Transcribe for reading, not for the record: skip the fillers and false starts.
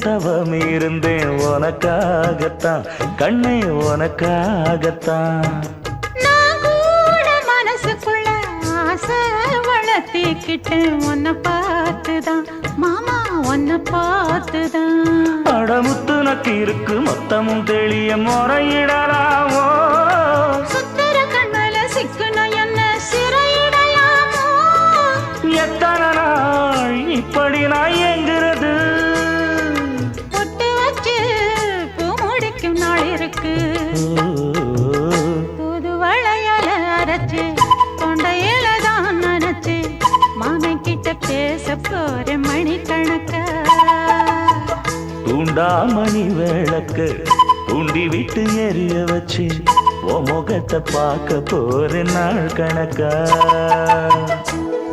தவம் இருந்தேன் உனக்காகத்தான் கண்ணே உனக்காகத்தான். நான் கூட மனசுக்குள்ள ஆசை வளர்த்திக்கிட்டேன் உன்னை பார்த்துதான் மாமா உன்னை பார்த்துதான். அடமுத்து நக்கு இருக்கு மொத்தமும் தெளிய முறையிடலாமோ சுத்தர கண்மல சிக்குன என்ன சிறையிடையாமோ. எத்தனை நாள் இப்படி நான் எங்கிறது பொட்டு வச்சு பூ முடிக்கும் நாள் இருக்கு. புது வளையல அரைச்சு கொண்டையில தான் நினைச்சு மாமன் கிட்ட பேச போற மணிக்கணக்கா. தூண்டாமணி விளக்கு தூண்டி விட்டு எரிய வச்சு உன் முகத்தை பார்க்க போற நாள் கணக்கா.